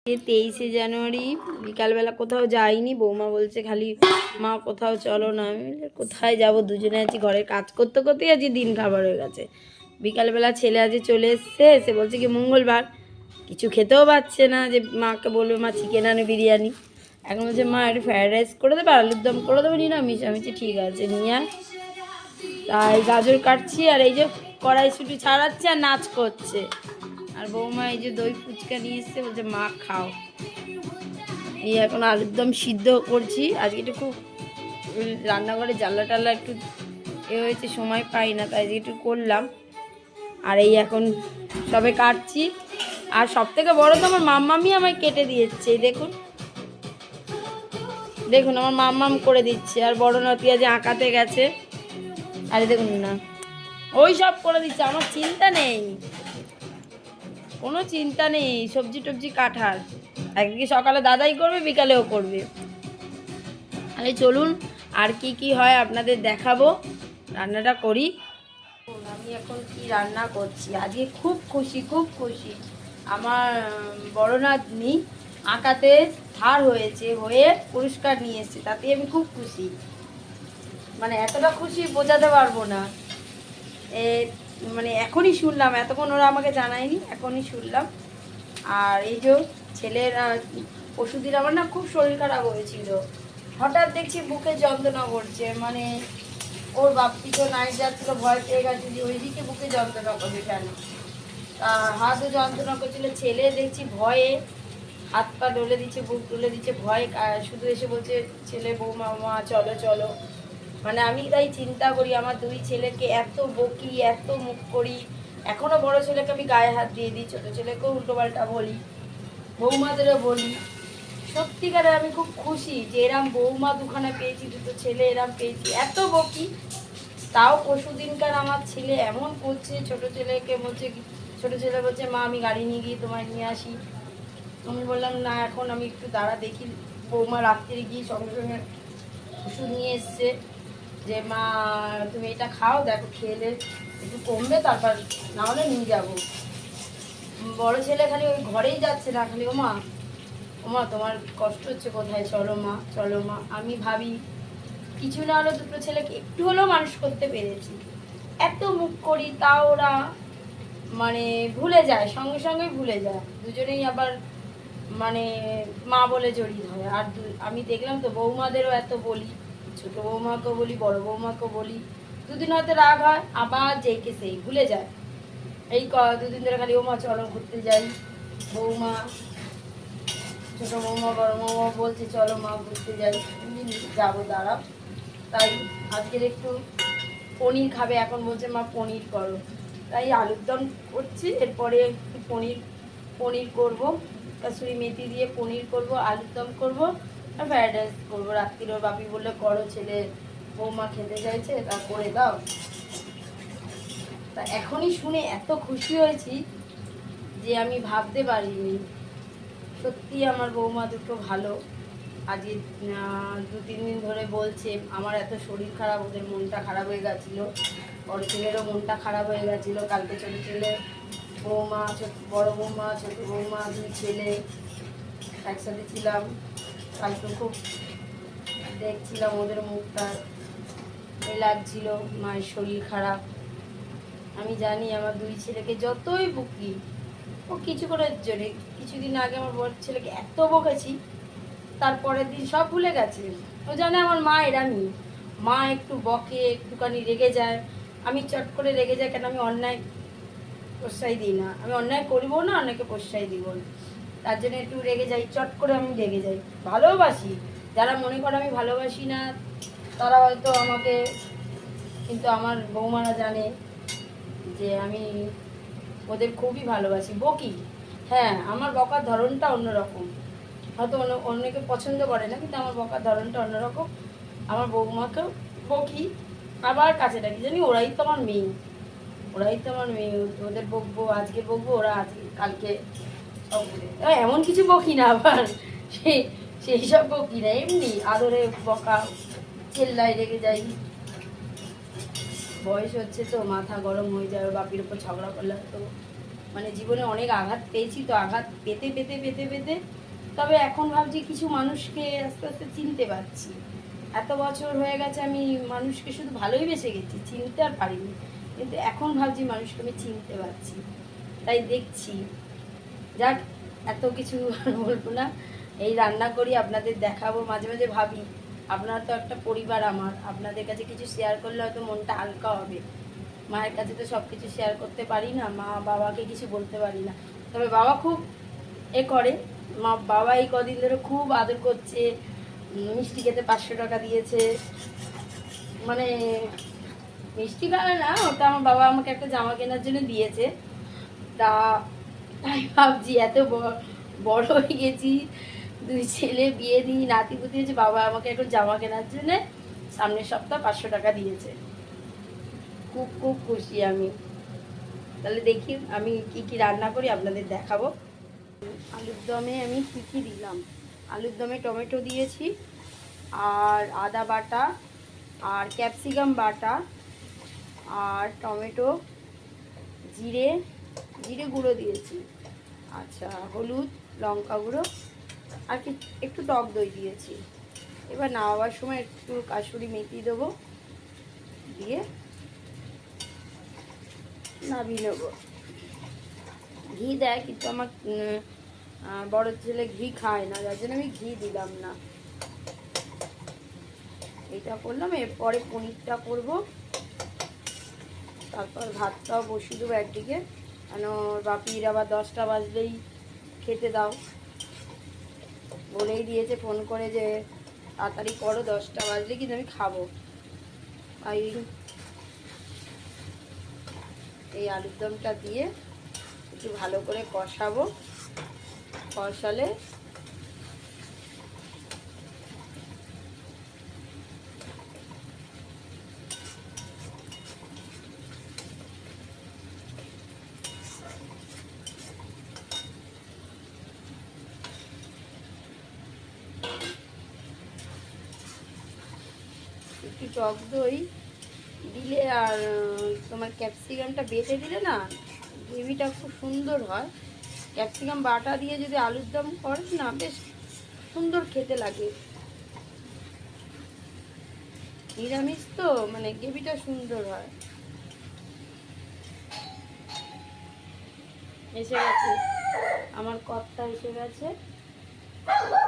23শে জানুয়ারি বিকালবেলা কোথাও যাইনি। বৌমা বলছে খালি মা কোথাও চলো না। আমি কোথায় যাব, দুজনে আছি ঘরের কাজ করতে করতেই আজকে দিন খাবার হয়ে গেছে। বিকালবেলা ছেলে আজকে চলে এসছে, এসে বলছে কি মঙ্গলবার কিছু খেতেও পাচ্ছে না, যে মাকে বলবে মা চিকেন আনে বিরিয়ানি। এখন বলছে মা একটু ফ্রায়েড রাইস করে দেবে, আলুর দম করে দেবো নিরামিষ। আমি বলছি ঠিক আছে নিয়ে আয়। তাই গাজর কাটছি আর এই যে কড়াইশুঁটি ছাড়াচ্ছে আর নাচ করছে। আর বৌমা এই যে দই ফুচকা নিয়ে এসছে, বলছে মা খাও। এই এখন আলুর দম সিদ্ধ করছি। আজকে একটু খুব রান্নাঘরে জানলা টাল্লা একটু হয়েছে, সময় পাই না, তাই একটু করলাম। আর এই এখন সবে কাটছি। আর সব থেকে বড় তো আমার মাম্মামি আমায় কেটে দিয়েছে। দেখুন দেখুন আমার মাম্মাম করে দিচ্ছে। আর বড় নাতি আজ আঁকাতে গেছে। আরে দেখুন না, ওই সব করে দিচ্ছে, আমার চিন্তা নেই, কোনো চিন্তা নেই। সবজি টবজি কাটার একদিকে সকালে দাদাই করবে, বিকালেও করবে। আরে চলুন আর কি কি হয় আপনাদের দেখাবো, রান্নাটা করি। আমি এখন কি রান্না করছি, আজকে খুব খুশি খুব খুশি। আমার বড় নাতনি আঁকাতে থার হয়েছে, হয়ে পুরস্কার নিয়ে এসছে, তাতে আমি খুব খুশি। মানে এতটা খুশি বোঝাতে পারবো না। মানে এখনই শুনলাম, এতক্ষণ ওরা আমাকে জানায়নি, এখনই শুনলাম। আর এই যে ছেলের পশুদিন আমার না খুব শরীর খারাপ হয়েছিল। হঠাৎ দেখছি বুকে যন্ত্রণা করছে, মানে ওর বাপ্পি তো নাইট যাচ্ছিল, ভয় পেয়ে গেছে যে ওইদিকে বুকে যন্ত্রণা করবে কেন। হাতও যন্ত্রণা করছিল। ছেলে দেখছি ভয়ে হাত পা ডলে দিচ্ছে, বুক ডলে দিচ্ছে, ভয়ে শুধু এসে বলছে ছেলে বৌমা মা চলো চলো। মানে আমি তাই চিন্তা করি, আমার দুই ছেলেকে এত বকি এত মুখ করি, এখনও বড় ছেলেকে আমি গায়ে হাত দিয়ে দিই, ছোটো ছেলেকেও উল্টোপাল্টা বলি, বৌমাদেরও বলি। সত্যিকারে আমি খুব খুশি যে এরম বৌমা দুখানা পেয়েছি, দুটো ছেলে এরম পেয়েছি। এত বকি, তাও পরশুদিনকার আমার ছেলে এমন করছে, ছোটো ছেলেকে বলছে, ছোটো ছেলে বলছে মা আমি গাড়ি নিয়ে গিয়ে তোমায় নিয়ে আসি। আমি বললাম না এখন আমি একটু দাঁড়া দেখি। বৌমা রাত্রে গিয়ে সঙ্গে সঙ্গে ওষুধ নিয়ে এসছে যে মা তুমি এটা খাও, দেখো খেলে একটু কমবে, তারপর না হলে নিয়ে যাবো। বড় ছেলে খালি ওই ঘরেই যাচ্ছে না, খালি ওমা ওমা তোমার কষ্ট হচ্ছে কোথায়, চলো মা চলো মা। আমি ভাবি কিছু না হলেও দুটো ছেলেকে একটু হলেও মানুষ করতে পেরেছি। এত মুখ করি তাও ওরা মানে ভুলে যায়, সঙ্গে সঙ্গেই ভুলে যায়। দুজনেই আবার মানে মা বলে জড়িয়ে ধরে। আর আমি দেখলাম তো বৌমাদেরও এত বলি, ছোটো বৌমাকেও বলি, বড় বৌমাকেও বলি, দুদিন হয়তো রাগ হয়, আবার যেইকে সেই ভুলে যায়। এই দুদিন ধরে খালি ওমা চলো ঘুরতে যাই, বৌমা ছোটো বৌমা বড় বৌমা বলছে চলো মা ঘুরতে যাই, যাবো দাঁড়াও। তাই আজকের একটু পনির খাবে, এখন বলছে মা পনির করো, তাই আলুর দম করছি। এরপরে পনির পনির করবো, কাসুরি মেথি দিয়ে পনির করব, আলুর দম করবো আর ফ্রায়েড রাইস করবো। রাত্রির ওর বাপি বললে করো, ছেলে বৌমা খেতে চাইছে তা করে দাও। তা এখনই শুনে এত খুশি হয়েছি যে আমি ভাবতে পারিনি। সত্যি আমার বৌমা দুটো ভালো। আজকে 2-3 দিন ধরে বলছে আমার এত শরীর খারাপ, ওদের মনটা খারাপ হয়ে গেছিলো, বড় ছেলেরও মনটা খারাপ হয়ে গেছিলো। কালকে ছোটো ছেলে বৌমা, বড় বৌমা, ছোটো বৌমা, দুই ছেলে একসাথে ছিলাম। কালকে খুব দেখছিলাম ওদের মুখটা লাগছিল, মায়ের শরীর খারাপ। আমি জানি আমার দুই ছেলেকে যতই বকি, ও কিছু করে জোরে। কিছুদিন আগে আমার বড় ছেলেকে এত বকেছি, তারপরের দিন সব ভুলে গেছে। ও জানে আমার মা এরামই, মা একটু বকে, একটুখানি রেগে যায়, আমি চট করে রেগে যাই। কেন আমি অন্যায় প্রশ্রয় দিই না, আমি অন্যায় করবো না, অন্যায়কে প্রশ্রয় দিব না, তার জন্য একটু রেগে যাই, চট করে আমি রেগে যাই। ভালোবাসি, যারা মনে করে আমি ভালোবাসি না তারা হয়তো আমাকে, কিন্তু আমার বৌমারা জানে যে আমি ওদের খুবই ভালোবাসি। বকি, হ্যাঁ আমার বকার ধরনটা অন্যরকম, হয়তো অন্যকে পছন্দ করে না, কিন্তু আমার বকার ধরনটা অন্যরকম। আমার বৌমাকেও বকি, আবার কাছে ডাকি, জানি ওরাই তো আমার মেয়ে, ওরাই তো আমার মেয়ে, ওদের বকবো, আজকে বকবো, ওরা আজকে কালকে সব। এমন কিছু বকি না আবার, সেই সব বকি না, এমনি আদরে বকা, চেল্লাই, রেগে যাই। বয়স হচ্ছে তো মাথা গরম হয়ে যায়, বাপির উপর ঝগড়া করলে তো মানে জীবনে অনেক আঘাত পেয়েছি, তো আঘাত পেতে পেতে পেতে পেতে তবে এখন ভাবছি কিছু মানুষকে আস্তে আস্তে চিনতে পারছি। এত বছর হয়ে গেছে আমি মানুষকে শুধু ভালোই বেসে গেছি, চিনতে আর পারিনি, কিন্তু এখন ভাবছি মানুষকে আমি চিনতে পারছি। তাই দেখছি, যাক এত কিছু বলবো না। এই রান্না করি, আপনাদের দেখাবো, মাঝে মাঝে ভাবি আপনারা তো একটা পরিবার আমার, আপনাদের কাছে কিছু শেয়ার করলে হয়তো মনটা হালকা হবে। মায়ের কাছে তো সব কিছু শেয়ার করতে পারি না, মা বাবাকে কিছু বলতে পারি না। তবে বাবা খুব করে, বাবা এই কদিন ধরে খুব আদর করছে, মিষ্টি খেতে 500 টাকা দিয়েছে। মানে মিষ্টি খাওয়া না, ওটা আমার বাবা আমাকে একটা জামা কেনার জন্য দিয়েছে। তা তাই ভাবছি এত বড় হয়ে গেছি, 2 ছেলে বিয়ে দিই, নাতি পুতি হয়েছে, বাবা আমাকে এখন জামা কেনার জন্য সামনের সপ্তাহ 500 টাকা দিয়েছে। খুব খুব খুশি আমি। তাহলে দেখি আমি কি কি রান্না করি, আপনাদের দেখাবো। আলুর দমে আমি কি কি দিলাম, আলুর দমে টমেটো দিয়েছি, আর আদা বাটা, আর ক্যাপসিকাম বাটা, আর টমেটো, জিরে গুঁড়ো দিয়েছি, আচ্ছা হলুদ, লঙ্কা গুঁড়ো, আর কি একটু টক দই দিয়েছি। এবার নামাবার সময় একটু কাসুরি মেথি দেবো, দিয়ে নামিয়ে নেবো। ঘি দেয়, কিন্তু আমার বড় ছেলে ঘি খায় না, যার জন্য আমি ঘি দিলাম না। এটা করলাম, এরপরে পনিরটা করব, তারপর ভাতটাও বসিয়ে দেবো একদিকে, কেন বাপির আবার 10টা বাজলেই খেতে দাও বলেই দিয়েছে ফোন করে যে তাড়াতাড়ি করো, 10টা বাজলে কিন্তু আমি খাবো। তাই এই আলুর দমটা দিয়ে একটু ভালো করে কষাবো, কষালে একটু টক দই দিলে আর তোমার ক্যাপসিকামটা বেটে দিলে না, গ্রেভিটা খুব সুন্দর হয়। ক্যাপসিকাম বাটা দিয়ে যদি আলুর দম করেন না, বেশ সুন্দর খেতে লাগে। নিরামিষ তো মানে গ্রেভিটা সুন্দর হয়। এসে গেছে আমার কর্তা, এসে গেছে।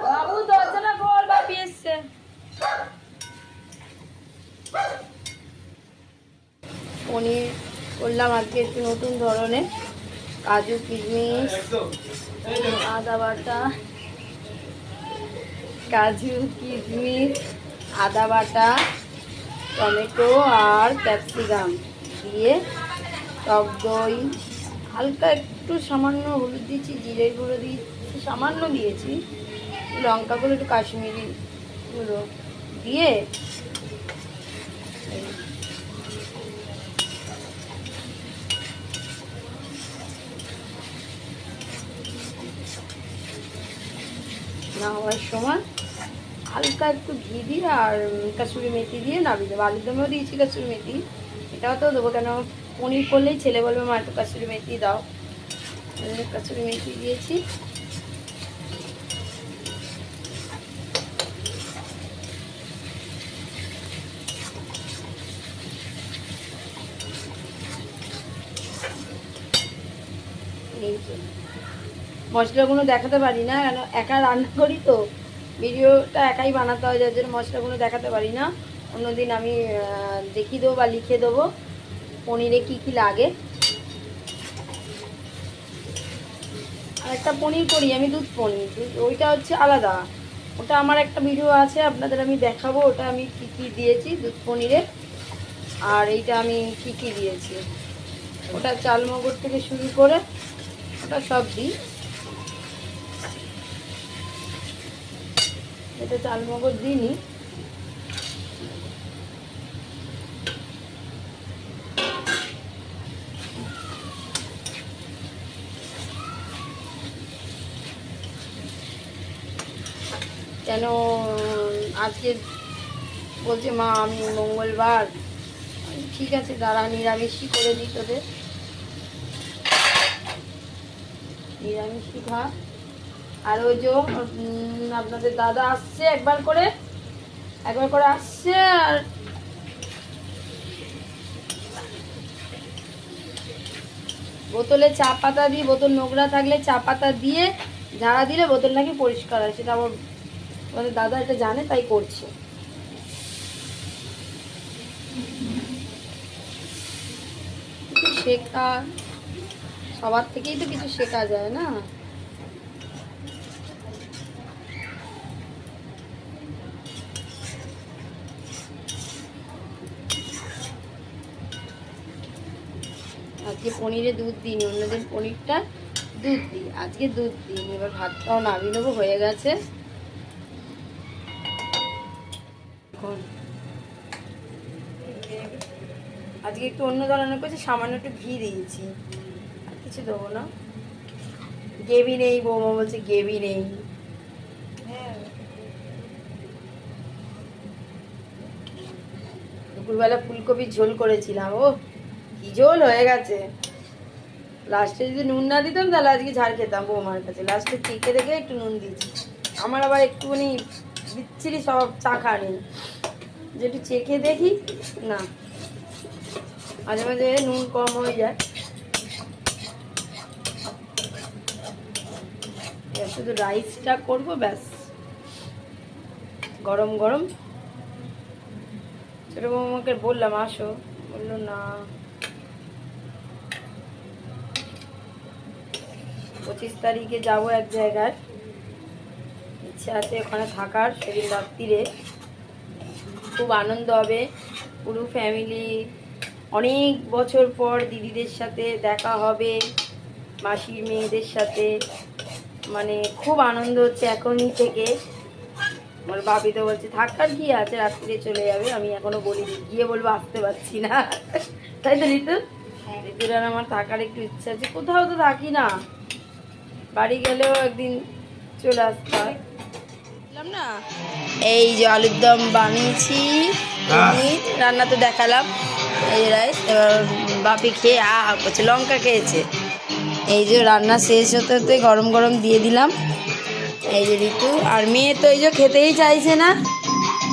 বাবু দরজাটা খোল, বাপি এসছে। পনির করলাম আজকে একটু নতুন ধরনের, কাজু কিশমিশ, আদা বাটা, কাজু কিশমিশ, আদা বাটা, টমেটো আর ক্যাপসিকাম দিয়ে, টক দই, হালকা একটু সামান্য হলুদ দিয়েছি, জিরে গুঁড়ো দিয়েছি সামান্য দিয়েছি, লঙ্কা গুঁড়ো, একটু কাশ্মীরি গুঁড়ো দিয়ে নামাবার সময় হালকা একটু ঘি দিয়ে আর কাসুরি মেথি দিয়ে নামিয়ে দেবো। আলুর দমেও দিয়েছি কাসুরি মেথি, এটাও তো দেবো, কেন পনির করলেই ছেলে বলবে মা একটু কাসুরি মেথি দাও, কাসুরি মেথি দিয়েছি। এই মশলাগুলো দেখাতে পারি না, কেন একা রান্না করি তো, ভিডিওটা একাই বানাতে হয়, যার জন্য মশলাগুলো দেখাতে পারি না। অন্যদিন আমি দেখিয়ে দেবো বা লিখে দেবো পনিরে কি কি লাগে। আর একটা পনির করি আমি, দুধ পনির, ওইটা হচ্ছে আলাদা, ওটা আমার একটা ভিডিও আছে, আপনাদের আমি দেখাবো ওটা আমি কি কি দিয়েছি দুধ পনিরে, আর এইটা আমি কি কি দিয়েছি। ওটা চাল মগজ থেকে শুরু করে ওটা সব দিই। এটা চাল মগজ দিইনি, কেন আজকে বলছে মা আমি মঙ্গলবার, ঠিক আছে দাঁড়া নিরামিষই করে দিই তোদের। নিরামিষই খা। আর ওই যে আপনাদের দাদা আসছে একবার করে আসছে। আর বোতলে চা পাতা দিয়ে, বোতল নোংরা থাকলে চা পাতা দিয়ে ঝাড়া দিলে বোতল নাকি পরিষ্কার হয়। সেটা আমাদের দাদা এটা জানে, তাই করছে। কিছু শেখা, সবার থেকেই তো কিছু শেখা যায় না। আজকে পনিরে দুধ দিই, অন্যদিন পনিরটা দুধ দিই, আজকে দুধ দিই। এবার ভাতটাও নামিয়ে নেবো, হয়ে গেছে। আজকে একটু অন্য ধরনের করছি, সামান্য একটু ঘি দিয়েছি, আর কিছু দেবো না। গ্রেভি নেই, বৌমা বলছে গ্রেভি নেই। দুপুরবেলা ফুলকপির ঝোল করেছিলাম, ও কি ঝোল হয়ে গেছে। লাস্টে যদি নুন না দিতাম তাহলে আজকে ঝাড় খেতাম বৌমার কাছে। লাস্টে চেখে দেখে একটু নুন দিয়েছি। আমার আবার একটুখানি বিচ্ছিরি সব চাখা নেই, যে একটু চেখে দেখি না, মাঝে মাঝে নুন কম হয়ে যায়। শুধু রাইসটা করবো ব্যাস, গরম গরম। ছোটো বৌমাকে বললাম আসো, বললো না। 25 তারিখে যাবো এক জায়গায়, ইচ্ছা আছে ওখানে থাকার। সেদিন রাত্রিরে খুব আনন্দ হবে, পুরো ফ্যামিলি। অনেক বছর পর দিদিদের সাথে দেখা হবে, মাসির মেয়েদের সাথে, মানে খুব আনন্দ হচ্ছে এখনই থেকে। আমার বাপি তো বলছে থাকার কি আছে, রাত্রিরে চলে যাবে। আমি এখনো বলিনি, গিয়ে বলবো আসতে পারছি না, তাই তো ঋতু? ঋতুর আর আমার থাকার একটু ইচ্ছা আছে, কোথাও তো থাকি না, বাড়ি গেলেও একদিন চলে আসতে হয় না। এই যে আলুর দম বানিয়েছি, রান্না তো দেখালাম। এই যে রাইস, এবার বাপি খেয়ে করছে, লঙ্কা খেয়েছে। এই যে রান্না শেষ হতে হতে গরম গরম দিয়ে দিলাম। এই যে ঋতু আর মেয়ে তো এই যে খেতেই চাইছে না,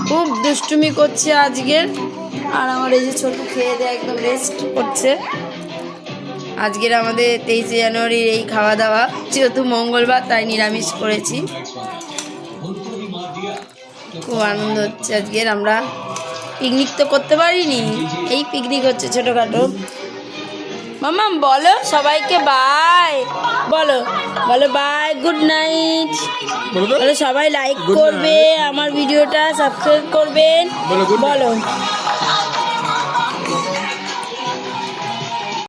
খুব দুষ্টুমি করছে আজকের। আর আমার এই যে ছোটু খেয়ে দিয়ে একদম রেস্ট করছে। আজকের আমাদের 23 জানুয়ারির এই খাওয়া দাওয়া, যেহেতু মঙ্গলবার তাই নিরামিষ করেছি। খুব আনন্দ হচ্ছে আজকের। আমরা পিকনিক তো করতে পারিনি, এই পিকনিক হচ্ছে ছোটোখাটো। মাম্মাম বলো সবাইকে বাই, বলো বলো বাই, গুড নাইট বলো। সবাই লাইক করবে, আমার ভিডিওটা সাবস্ক্রাইব করবেন, বলো।